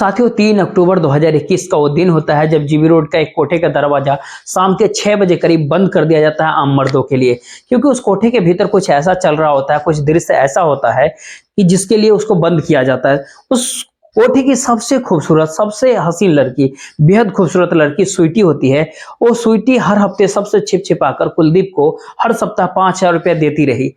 साथियों 3 अक्टूबर 2021 का वो दिन होता है जब जीबी रोड का एक कोठे का दरवाजा शाम के 6 बजे करीब बंद कर दिया जाता है आम मर्दों के लिए, क्योंकि उस कोठे के भीतर कुछ ऐसा चल रहा होता है, कुछ दृश्य ऐसा होता है कि जिसके लिए उसको बंद किया जाता है। उस कोठे की सबसे खूबसूरत, सबसे हसीन लड़की, बेहद खूबसूरत लड़की स्वीटी होती है। वो स्वीटी हर हफ्ते सबसे छिप छिपाकर कुलदीप को हर सप्ताह 5,000 रुपया देती रही।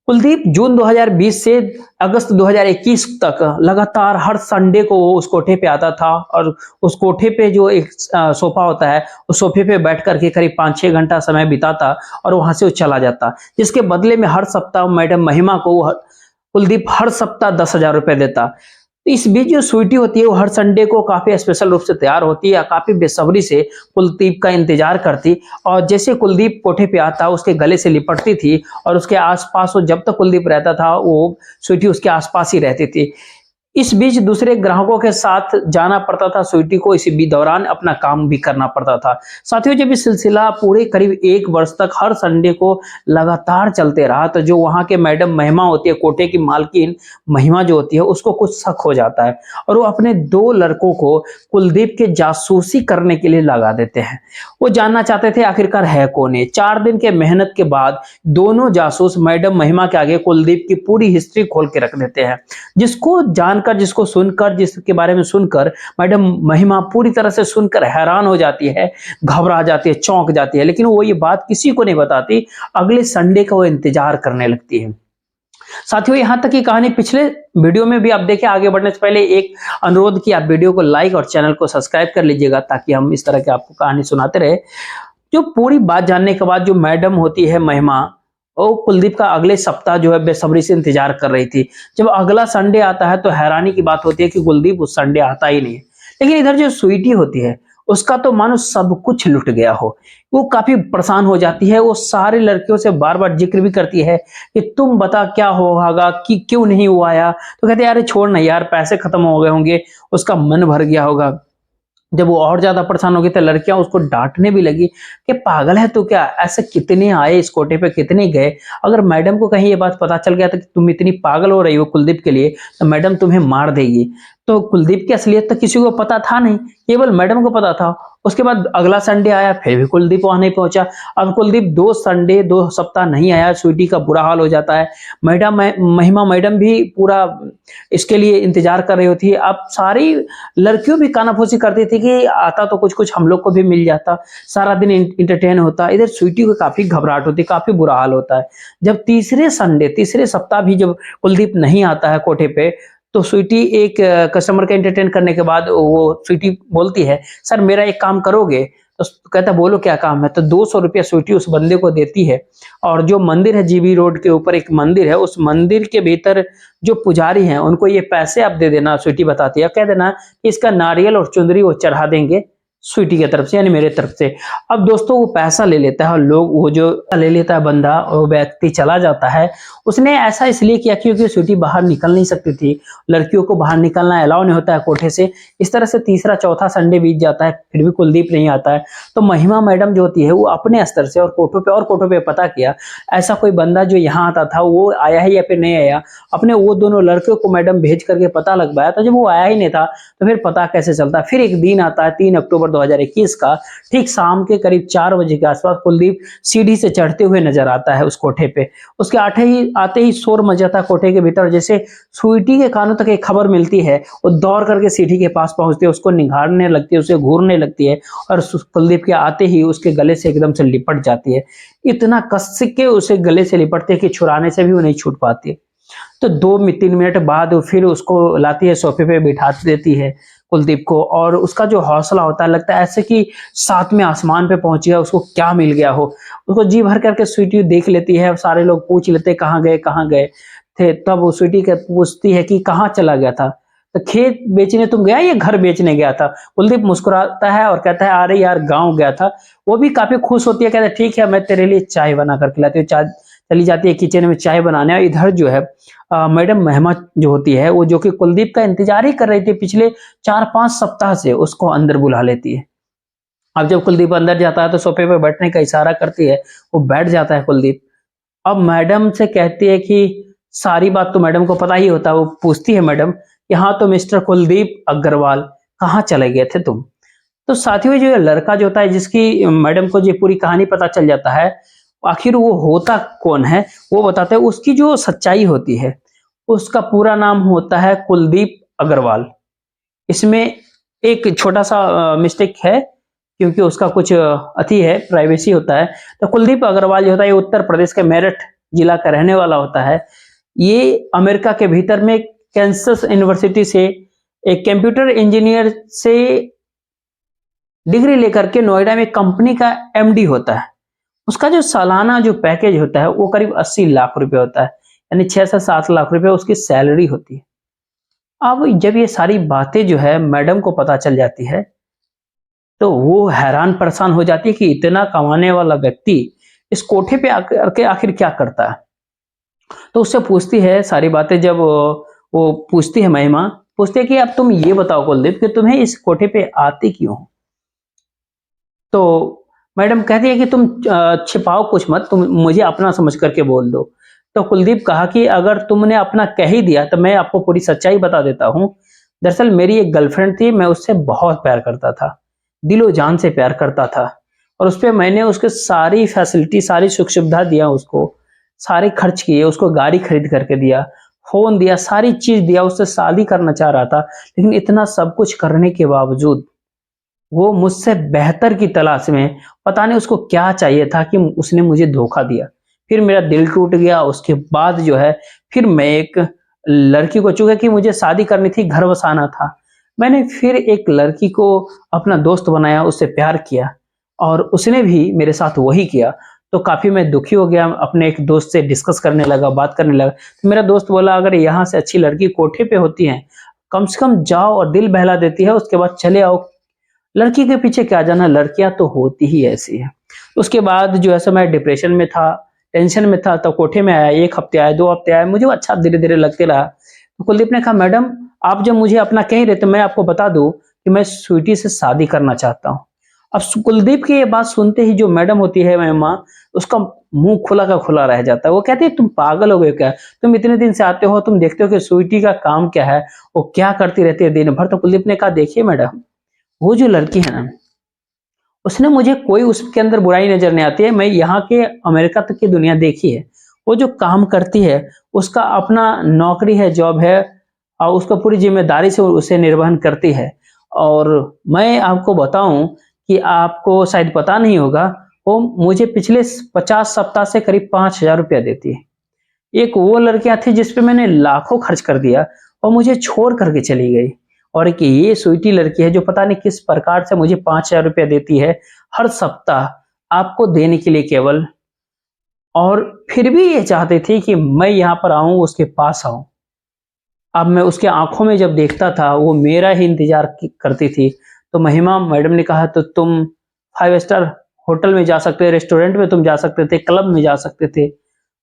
कुलदीप जून 2020 से अगस्त 2021 तक लगातार हर संडे को वो उस कोठे पे आता था और उस कोठे पे जो एक सोफा होता है, उस सोफे पे बैठ करके करीब 5-6 घंटा समय बिताता और वहां से वो चला जाता, जिसके बदले में हर सप्ताह मैडम महिमा को कुलदीप हर सप्ताह 10,000 रुपए देता। तो इस बीच जो स्वीटी होती है वो हर संडे को काफी स्पेशल रूप से तैयार होती है, काफी बेसब्री से कुलदीप का इंतजार करती और जैसे कुलदीप कोठे पे आता उसके गले से लिपटती थी और उसके आसपास, वो जब तक कुलदीप रहता था वो स्वीटी उसके आसपास ही रहती थी। इस बीच दूसरे ग्राहकों के साथ जाना पड़ता था स्वीटी को, इसी बीच दौरान अपना काम भी करना पड़ता था। साथियों, जब ये सिलसिला पूरे करीब 1 वर्ष तक हर संडे को लगातार चलते रहा तो जो वहां के मैडम महिमा होती है, कोठे की मालकिन महिमा जो होती है, उसको कुछ शक हो जाता है और वो अपने 2 लड़कों को कुलदीप के जासूसी करने के लिए लगा देते हैं। वो जानना चाहते थे आखिरकार है कौन है। 4 दिन के मेहनत के बाद दोनों जासूस मैडम महिमा के आगे कुलदीप की पूरी हिस्ट्री खोल के रख देते हैं, जिसको जानकर, जिसको सुनकर, जिसके बारे में सुनकर मैडम महिमा पूरी तरह से सुनकर हैरान हो जाती है, घबरा जाती है, चौंक जाती है, लेकिन वो ये बात किसी को नहीं बताती। अगले संडे का वो इंतजार करने लगती है। साथियों, यहां तक की कहानी पिछले वीडियो में भी आप देखें। आगे बढ़ने से पहले एक अनुरोध कि आप वीडियो को लाइक और चैनल को सब्सक्राइब कर लीजिएगा ताकि हम इस तरह की आपको कहानी सुनाते रहे। जो पूरी बात जानने के बाद जो मैडम होती है महिमा, वो कुलदीप का अगले सप्ताह जो है बेसब्री से इंतजार कर रही थी। जब अगला संडे आता है तो हैरानी की बात होती है कि कुलदीप उस संडे आता ही नहीं है। लेकिन इधर जो स्वीटी होती है उसका तो मानो सब कुछ लुट गया हो। वो काफी परेशान हो जाती है। वो सारे लड़कियों से बार बार जिक्र भी करती है कि तुम बता क्या होगा, कि क्यों नहीं वो आया। तो कहते यार छोड़ ना यार, पैसे खत्म हो गए होंगे, उसका मन भर गया होगा। जब वो और ज्यादा परेशान हो गई तो लड़कियां उसको डांटने भी लगी कि पागल है तू क्या, ऐसे कितने आए इस कोठे पे, कितने गए। अगर मैडम को कहीं ये बात पता चल गया था कि तुम इतनी पागल हो रही हो कुलदीप के लिए, तो मैडम तुम्हें मार देगी। तो कुलदीप की असलियत तो किसी को पता था नहीं, केवल मैडम को पता था। उसके बाद अगला संडे आया, फिर भी कुलदीप वहां नहीं पहुंचा। अब कुलदीप 2 संडे 2 सप्ताह नहीं आया, स्वीटी का बुरा हाल हो जाता है। महिमा मैडम भी पूरा इसके लिए इंतजार कर रही होती है। अब सारी लड़कियों भी कानाफूसी करती थी कि आता तो कुछ कुछ हम लोग को भी मिल जाता, सारा दिन इंटरटेन होता। इधर स्वीटी को काफी घबराहट होती, काफी बुरा हाल होता है। जब तीसरे संडे, तीसरे सप्ताह भी जब कुलदीप नहीं आता है कोठे पे, तो स्वीटी एक कस्टमर का एंटरटेन करने के बाद वो स्वीटी बोलती है, सर मेरा एक काम करोगे। तो कहता बोलो क्या काम है। तो 200 रुपया स्वीटी उस बंदे को देती है और जो मंदिर है, जीबी रोड के ऊपर एक मंदिर है, उस मंदिर के भीतर जो पुजारी हैं उनको ये पैसे आप दे देना। स्वीटी बताती है, कह देना कि इसका नारियल और चुंदरी वो चढ़ा देंगे स्वीटी की तरफ से, यानी मेरे तरफ से। अब दोस्तों वो पैसा ले लेता है और लोग, वो जो ले लेता है बंदा, वो व्यक्ति चला जाता है। उसने ऐसा इसलिए किया क्योंकि स्वीटी बाहर निकल नहीं सकती थी, लड़कियों को बाहर निकलना अलाउ नहीं होता है कोठे से। इस तरह से तीसरा चौथा संडे बीत जाता है, फिर भी कुलदीप नहीं आता है। तो महिमा मैडम जो होती है वो अपने स्तर से और कोठों पे पता किया ऐसा कोई बंदा जो यहाँ आता था वो आया है या फिर नहीं आया। अपने वो दोनों लड़कियों को मैडम भेज करके पता लगवाया, तो जब वो आया ही नहीं था तो फिर पता कैसे चलता। फिर एक दिन आता है 3 अक्टूबर 2021 का, ठीक शाम के करीब 4 बजे के आसपास कुलदीप सीढ़ी से चढ़ते हुए नजर आता है उस कोठे पे। उसके आते ही शोर मच जाता है कोठे के भीतर। जैसे स्वीटी के कानों तक एक खबर मिलती है, वो दौड़ करके सीढ़ी के पास पहुंचती है, उसको निहारने लगती है, उसे घूरने लगती है और कुलदीप के आते ही उसके गले से एकदम से लिपट जाती है। इतना कस के उसे गले से लिपटते कि छुड़ाने से भी वो नहीं छूट पाती। तो 2-3 मिनट बाद फिर उसको लाती है, सोफे पे बिठा देती है कुलदीप को, और उसका जो हौसला होता है, लगता है ऐसे कि 7वें आसमान पे पहुंच गया, उसको क्या मिल गया हो। उसको जी भर करके स्वीटी देख लेती है, सारे लोग पूछ लेते कहाँ गए थे। तब वो स्वीटी के पूछती है कि कहाँ चला गया था। तो खेत बेचने तुम गया या घर बेचने गया था। कुलदीप मुस्कुराता है और कहता है अरे यार गाँव गया था। वो भी काफी खुश होती है, कहता है ठीक है मैं तेरे लिए चाय बना कर खिलाती हूँ। चाय चली जाती है किचन में चाय बनाने। और इधर जो है मैडम महिमा जो होती है, वो जो कि कुलदीप का इंतजार ही कर रही थी पिछले 4-5 सप्ताह से, उसको अंदर बुला लेती है। अब जब कुलदीप अंदर जाता है तो सोफे पे बैठने का इशारा करती है, वो बैठ जाता है कुलदीप। अब मैडम से कहती है कि सारी बात तो मैडम को पता ही होता है। वो पूछती है मैडम यहाँ तो मिस्टर कुलदीप अग्रवाल, कहाँ चले गए थे तुम? तो साथियों, जो ये लड़का जो होता है, जिसकी मैडम को ये पूरी कहानी पता चल जाता है, आखिर वो होता कौन है, वो बताते हैं। उसकी जो सच्चाई होती है, उसका पूरा नाम होता है कुलदीप अग्रवाल। इसमें एक छोटा-सा मिस्टेक है, क्योंकि उसका कुछ अति है, प्राइवेसी होता है। तो कुलदीप अग्रवाल जो होता है, ये उत्तर प्रदेश के मेरठ जिला का रहने वाला होता है। ये अमेरिका के भीतर में कैंसस यूनिवर्सिटी से एक कंप्यूटर इंजीनियर से डिग्री लेकर के नोएडा में कंपनी का एमडी होता है। उसका जो सालाना जो पैकेज होता है, वो करीब 80 लाख रुपए होता है, यानी 6 से 7 लाख रुपए उसकी सैलरी होती है। अब जब ये सारी बातें जो है मैडम को पता चल जाती है, तो वो हैरान परेशान हो जाती है कि इतना कमाने वाला व्यक्ति इस कोठे पे आकर के आखिर क्या करता है। तो उससे पूछती है सारी बातें। जब वो पूछती है, महिमा पूछती है कि अब तुम ये बताओ कुलदीप, कि तुम्हें इस कोठे पे आती क्यों हो? तो मैडम कहती है कि तुम छिपाओ कुछ मत, तुम मुझे अपना समझ करके बोल दो। तो कुलदीप कहा कि अगर तुमने अपना कह ही दिया तो मैं आपको पूरी सच्चाई बता देता हूँ। दरअसल मेरी एक गर्लफ्रेंड थी, मैं उससे बहुत प्यार करता था, दिलो जान से प्यार करता था, और उस पे मैंने उसके सारी फैसिलिटी, सारी सुख सुविधा दिया उसको, सारे खर्च किए, उसको गाड़ी खरीद करके दिया, फोन दिया, सारी चीज दिया, उससे शादी करना चाह रहा था। लेकिन इतना सब कुछ करने के बावजूद वो मुझसे बेहतर की तलाश में, पता नहीं उसको क्या चाहिए था कि उसने मुझे धोखा दिया। फिर मेरा दिल टूट गया। उसके बाद जो है, फिर मैं एक लड़की को, चूंकि कि मुझे शादी करनी थी, घर बसाना था, मैंने फिर एक लड़की को अपना दोस्त बनाया, उससे प्यार किया, और उसने भी मेरे साथ वही किया। तो काफी मैं दुखी हो गया, अपने एक दोस्त से डिस्कस करने लगा, बात करने लगा। तो मेरा दोस्त बोला, अगर यहाँ से अच्छी लड़की कोठे पे होती है, कम से कम जाओ और दिल बहला देती है, उसके बाद चले आओ, लड़की के पीछे क्या जाना, लड़कियां तो होती ही ऐसी है। उसके बाद जो है सो मैं डिप्रेशन में था, टेंशन में था, तो कोठे में आया। 1 हफ्ते आया, 2 हफ्ते आया, मुझे वो अच्छा धीरे धीरे लगते रहा। तो कुलदीप ने कहा, मैडम आप जब मुझे अपना कह रहे, तो मैं आपको बता दूं कि मैं स्वीटी से शादी करना चाहता हूँ। अब कुलदीप की ये बात सुनते ही जो मैडम होती है, महिमा, उसका मुंह खुला का खुला रह जाता है। वो कहती है, तुम पागल हो गए क्या? तुम इतने दिन से आते हो, तुम देखते हो कि स्वीटी का काम क्या है, वो क्या करती रहती है दिन भर? तो कुलदीप ने कहा, देखिए मैडम, वो जो लड़की है ना, उसने मुझे कोई उसके अंदर बुराई नजर नहीं आती है। मैं यहाँ के अमेरिका तक की दुनिया देखी है। वो जो काम करती है, उसका अपना नौकरी है, जॉब है, और उसको पूरी जिम्मेदारी से उसे निर्वहन करती है। और मैं आपको बताऊं कि आपको शायद पता नहीं होगा, वो मुझे पिछले 50 सप्ताह से करीब 5,000 रुपया देती है। एक वो लड़कियां थी जिस पे मैंने लाखों खर्च कर दिया, और मुझे छोड़ करके चली गई। और एक ये स्वीटी लड़की है जो पता नहीं किस प्रकार से मुझे 5,000 रुपया देती है हर सप्ताह, आपको देने के लिए केवल। और फिर भी ये चाहती थी कि मैं यहाँ पर आऊं, उसके पास आऊं। अब मैं उसके आंखों में जब देखता था, वो मेरा ही इंतजार करती थी। तो महिमा मैडम ने कहा, तो तुम 5 स्टार होटल में जा सकते थे, रेस्टोरेंट में तुम जा सकते थे, क्लब में जा सकते थे,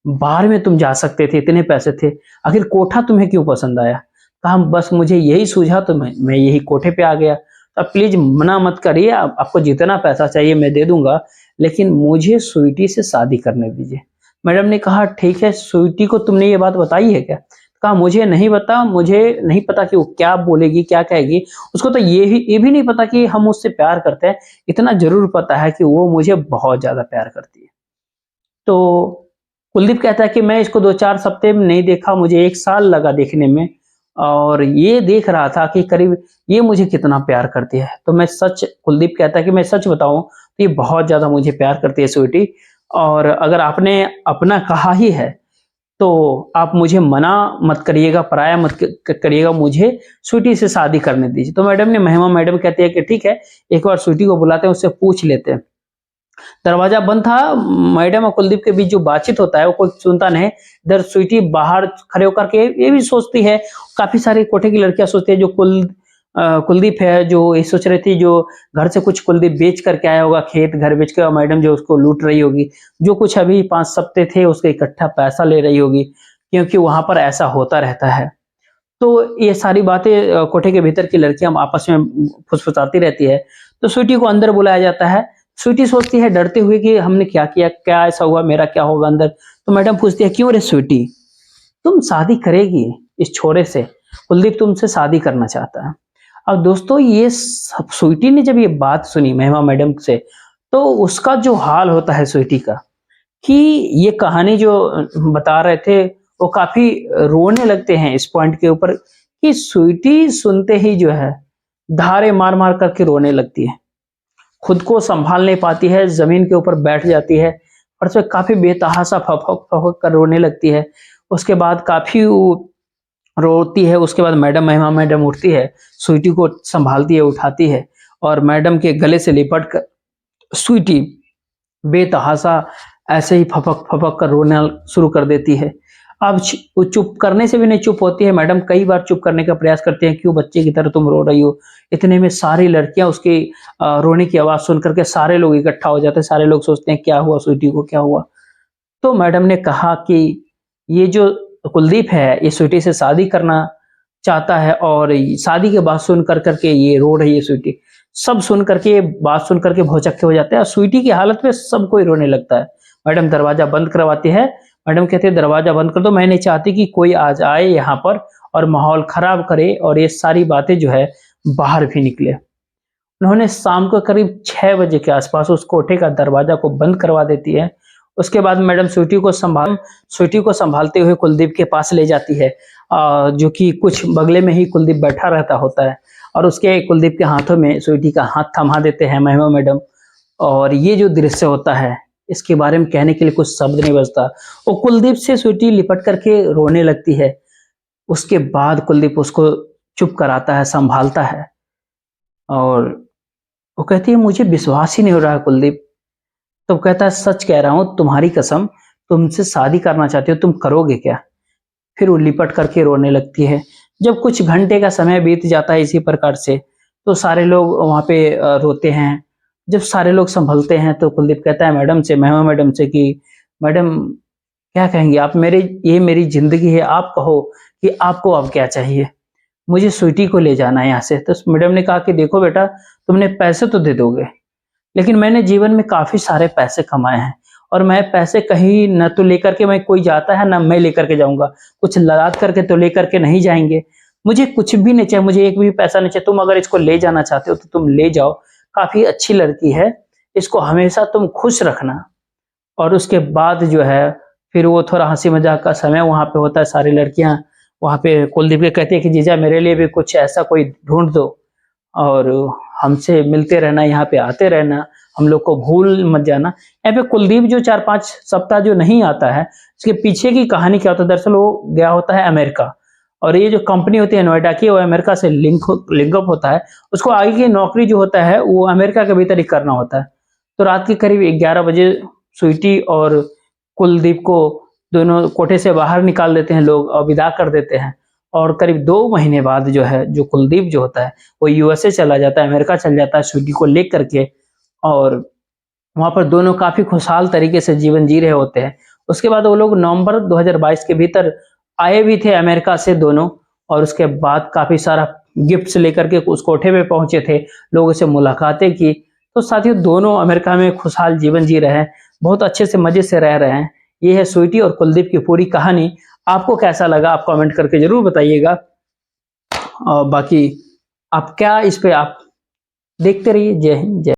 बाहर में तुम जा सकते थे, इतने पैसे थे, आखिर कोठा तुम्हें क्यों पसंद आया? कहा, बस मुझे यही सूझा, तो मैं यही कोठे पे आ गया। तो अब प्लीज मना मत करिए, आपको जितना पैसा चाहिए मैं दे दूंगा, लेकिन मुझे स्वीटी से शादी करने दीजिए। मैडम ने कहा, ठीक है, स्वीटी को तुमने ये बात बताई है क्या? कहा, मुझे नहीं पता, मुझे नहीं पता कि वो क्या बोलेगी, क्या कहेगी। उसको तो ये भी नहीं पता कि हम उससे प्यार करते हैं। इतना जरूर पता है कि वो मुझे बहुत ज्यादा प्यार करती है। तो कुलदीप कहता है कि मैं इसको 2-4 हफ्ते में नहीं देखा, मुझे 1 साल लगा देखने में, और ये देख रहा था कि करीब ये मुझे कितना प्यार करती है। तो मैं सच, कुलदीप कहता है कि मैं सच बताऊं तो ये बहुत ज्यादा मुझे प्यार करती है स्वीटी, और अगर आपने अपना कहा ही है, तो आप मुझे मना मत करिएगा, पराया मत करिएगा, मुझे स्वीटी से शादी करने दीजिए। तो मैडम ने, महिमा मैडम कहती है कि ठीक है, एक बार स्वीटी को बुलाते हैं, उससे पूछ लेते हैं। दरवाजा बंद था। मैडम और कुलदीप के बीच जो बातचीत होता है, वो कोई सुनता नहीं। इधर स्वीटी बाहर खड़े होकर के ये भी सोचती है, काफी सारी कोठे की लड़कियां सोचती है, जो कुलदीप है, जो ये सोच रही थी, जो घर से कुछ कुलदीप बेच करके आया होगा, खेत घर बेच के, और मैडम जो उसको लूट रही होगी, जो कुछ अभी 5 सप्ते थे उसका इकट्ठा पैसा ले रही होगी, क्योंकि वहां पर ऐसा होता रहता है। तो ये सारी बातें कोठे के भीतर की लड़कियां आपस में फुसफुसाती रहती है। तो स्वीटी को अंदर बुलाया जाता है। स्वीटी सोचती है डरते हुए कि हमने क्या किया, क्या ऐसा हुआ, मेरा क्या होगा अंदर। तो मैडम पूछती है, क्यों रे स्वीटी, तुम शादी करेगी इस छोरे से? कुलदीप तुमसे शादी करना चाहता है। अब दोस्तों ये सब स्वीटी ने जब ये बात सुनी महिमा मैडम से, तो उसका जो हाल होता है स्वीटी का, कि ये कहानी जो बता रहे थे वो काफ़ी रोने लगते हैं इस पॉइंट के ऊपर, कि स्वीटी सुनते ही जो है धारे मार-मार करके रोने लगती है। खुद को सँभाल नहीं पाती है, ज़मीन के ऊपर बैठ जाती है और उसमें काफ़ी बेतहाशा फपक-फपक कर रोने लगती है। उसके बाद काफ़ी वो रोती है, उसके बाद मैडम महिमा मैडम उठती है, स्वीटी को सँभालती है, उठाती है और मैडम के गले से लिपट कर स्वीटी बेतहाशा ऐसे ही फपक-फपक कर रोना शुरू कर देती है। अब वो चुप करने से भी नहीं चुप होती है, मैडम कई बार चुप करने का प्रयास करती हैं, "क्यों बच्चे की तरह तुम रो रही हो?" इतने में सारी लड़कियाँ उसकी रोने की आवाज़ सुन कर के सारे लोग इकट्ठा हो जाते हैं, सारे लोग सोचते हैं, "क्या हुआ स्वीटी को, क्या हुआ?" तो मैडम ने कहा कि ये जो कुलदीप है, ये स्वीटी से शादी करना चाहता है और शादी की बात सुन कर के ये रो रही है स्वीटी। सब सुन करके ये बात सुन करके भौचक्के हो जाते हैं और स्वीटी की हालत में सब कोई रोने लगता है। मैडम दरवाज़ा बंद करवाती है, मैडम कहती है दरवाज़ा बंद कर दो, मैं नहीं चाहती कि कोई आज आए यहाँ पर और माहौल खराब करे और ये सारी बातें जो है बाहर भी निकले। उन्होंने शाम को करीब 6 बजे के आसपास उस कोठे का दरवाज़ा को बंद करवा देती है। उसके बाद मैडम स्वीटी को सँभालते हुए कुलदीप के पास ले जाती है, जो कि कुछ बगले में ही कुलदीप बैठा रहता होता है और उसके कुलदीप के हाथों में स्वीटी का हाथ थमा देते हैं महिमा मैडम। और ये जो दृश्य होता है, इसके बारे में कहने के लिए कुछ शब्द नहीं बचता। वो कुलदीप से स्वीटी लिपट कर के रोने लगती है। उसके बाद कुलदीप उसको चुप कराता है, सँभालता है और वो कहती है, "मुझे विश्वास ही नहीं हो रहा है कुलदीप।" तो वो कहता है, "सच कह रहा हूँ, तुम्हारी कसम, तुमसे शादी करना चाहती हो, तुम करोगे क्या?" फिर वो लिपट करके रोने लगती है। जब कुछ घंटे का समय बीत जाता है इसी प्रकार से, तो सारे लोग वहाँ पे रोते हैं। जब सारे लोग सँभलते हैं, तो कुलदीप कहता है मैडम से, महिमा मैडम से कि, "मैडम क्या कहेंगी आप? ये मेरी ज़िंदगी है, आप कहो कि आपको अब क्या चाहिए? मुझे स्वीटी को ले जाना है यहाँ से।" तो मैडम ने कहा कि, "देखो बेटा, तुमने पैसे तो दे दोगे, लेकिन मैंने जीवन में काफ़ी सारे पैसे कमाए हैं और मैं पैसे कहीं न तो लेकर के मैं कोई जाता है, ना मैं लेकर के जाऊँगा। कुछ लाद करके तो लेकर के नहीं जाएँगे। मुझे कुछ भी नहीं चाहिए, मुझे एक भी पैसा नहीं चाहिए। तुम अगर इसको ले जाना चाहते हो, तो तुम ले जाओ। काफ़ी अच्छी लड़की है, इसको हमेशा तुम खुश रखना।" और उसके बाद जो है, फिर वो थोड़ा हँसी-मज़ाक का समय वहाँ पे होता है, सारी लड़कियाँ वहाँ पे कुलदीप को कहती है कि, "जीजा मेरे लिए भी कुछ ऐसा कोई ढूँढ दो और हमसे मिलते रहना, यहाँ पे आते रहना, हम लोग को भूल मत जाना।" यहाँ पे कुलदीप जो 4-5 सप्ताह जो नहीं आता है, इसके पीछे की कहानी क्या होता है, दरअसल वो गया होता है अमेरिका और ये जो कंपनी होती है नोएडा की, वो अमेरिका से लिंक अप होता है। उसको आगे की नौकरी जो होता है, वो अमेरिका के भीतर ही करना होता है। तो रात के करीब 11 बजे स्वीटी और कुलदीप को दोनों कोठे से बाहर निकाल देते हैं लोग और विदा कर देते हैं और करीब 2 महीने बाद जो है, जो कुलदीप जो होता है, वो यूएसए चला जाता है, अमेरिका चला जाता है स्वीटी को लेकर के और वहाँ पर दोनों काफ़ी खुशहाल तरीके से जीवन जी रहे होते हैं। उसके बाद वो लोग नवंबर 2022 के भीतर आए भी थे अमेरिका से दोनों और उसके बाद काफ़ी सारा गिफ्ट्स लेकर के उस कोठे पे पहुँचे थे, लोगों से मुलाकातें की। तो साथियों दोनों अमेरिका में खुशहाल जीवन जी रहे हैं, बहुत अच्छे से मज़े से रह रहे हैं। ये है स्वीटी और कुलदीप की पूरी कहानी। आपको कैसा लगा आप कमेंट करके ज़रूर बताइएगा। और बाकी आप क्या इस पे आप देखते रहिए। जय हिंद, जय